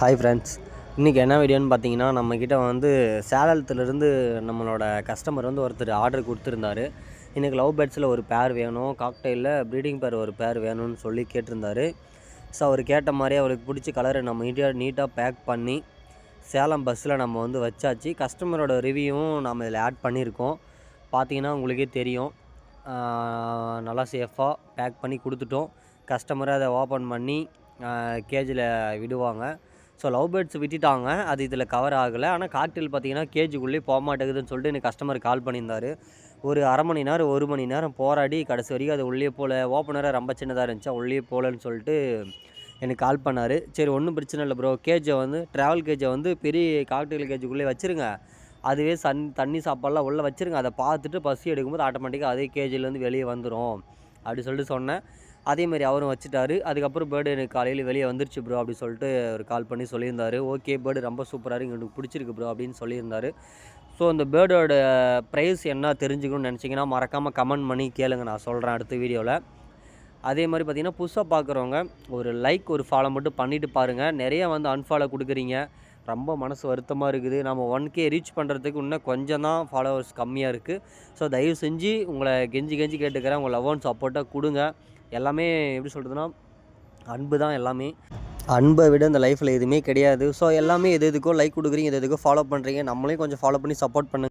Hi friends, இன்றைக்கி என்ன வீடியோன்னு பார்த்தீங்கன்னா, நம்மக்கிட்ட வந்து சேலத்துலேருந்து நம்மளோட கஸ்டமர் வந்து ஒருத்தர் ஆர்டர் கொடுத்துருந்தாரு. இன்றைக்கி லவ் பேர்ட்ஸில் ஒரு பேர் வேணும், காக்டெயிலில் ப்ரீடிங் பேர் ஒரு பேர் வேணும்னு சொல்லி கேட்டிருந்தாரு. ஸோ அவர் கேட்ட மாதிரியே அவருக்கு பிடிச்ச கலரை நம்ம நீட்டாக பேக் பண்ணி சேலம் பஸ்ஸில் நம்ம வந்து வச்சாச்சு. கஸ்டமரோட ரிவ்யூவும் நம்ம இதில் ஆட் பண்ணியிருக்கோம். பார்த்தீங்கன்னா உங்களுக்கே தெரியும். நல்லா சேஃபாக பேக் பண்ணி கொடுத்துட்டோம். கஸ்டமரை அதை ஓப்பன் பண்ணி கேஜில் விடுவாங்க. ஸோ லவ் பேர்ட்ஸ் விட்டுட்டாங்க, அது இதில் கவர் ஆகலை. ஆனால் காக்டெயில் பார்த்தீங்கன்னா கேஜுக்குள்ளேயே போக மாட்டேங்குதுன்னு சொல்லிட்டு எனக்கு கஸ்டமர் கால் பண்ணியிருந்தார். ஒரு அரை மணி நேரம் 1 மணி நேரம் போராடி கடைசி வரைக்கும் அது உள்ளே போகல. ஓப்பனராக ரொம்ப சின்னதாக இருந்துச்சா உள்ளே போகலன்னு சொல்லிட்டு எனக்கு கால் பண்ணார். சரி, ஒன்றும் பிரச்சனை இல்லை ப்ரோ, கேஜை வந்து ட்ராவல் கேஜை வந்து பெரிய காக்டெயில் கேஜுக்குள்ளே வச்சுருங்க, அதுவே தண்ணி சாப்பாடெலாம் உள்ளே வச்சுருங்க, அதை பார்த்துட்டு பசி எடுக்கும்போது ஆட்டோமேட்டிக்காக அதே கேஜிலேருந்து வெளியே வந்துடும் அப்படி சொல்லிட்டு சொன்னேன். அதேமாதிரி அவரும் வச்சுட்டாரு. அதுக்கப்புறம் பேர்டு எனக்கு காலையில் வெளியே வந்துருச்சு ப்ரோ அப்படி சொல்லிட்டு ஒரு கால் பண்ணி சொல்லியிருந்தார். ஓகே, பேர்டு ரொம்ப சூப்பராக இருக்குது, எனக்கு பிடிச்சிருக்கு ப்ரோ அப்படின்னு சொல்லியிருந்தார். ஸோ அந்த பேர்டோட ப்ரைஸ் என்ன தெரிஞ்சுக்கணும்னு நினச்சிங்கன்னா மறக்காமல் கமெண்ட் பண்ணி கேளுங்க, நான் சொல்கிறேன் அடுத்த வீடியோவில். அதே மாதிரி பார்த்திங்கன்னா புதுசாக பார்க்குறவங்க ஒரு லைக் ஒரு ஃபாலோ மட்டும் பண்ணிவிட்டு பாருங்கள். நிறையா வந்து அன்ஃபாலோ கொடுக்குறீங்க, ரொம்ப மனசு வருத்தமாக இருக்குது. நம்ம 1K ரீச் பண்ணுறதுக்கு இன்னும் கொஞ்சம் தான் ஃபாலோவர்ஸ் கம்மியாக இருக்குது. ஸோ தயவு செஞ்சு உங்களை கெஞ்சி கேட்டுக்கிறேன், உங்கள் லவ் அண்ட் சப்போர்ட்டாக கொடுங்க. எல்லாமே எப்படி சொல்கிறதுனா அன்பு தான் எல்லாமே. அன்பை விட இந்த லைஃப்பில் எதுவுமே கிடையாது. ஸோ எல்லாமே எதுக்கோ லைக் கொடுக்குறீங்க, எதுக்கோ ஃபாலோ பண்ணுறீங்க, நம்மளையும் கொஞ்சம் ஃபாலோ பண்ணி சப்போர்ட் பண்ணுங்கள்.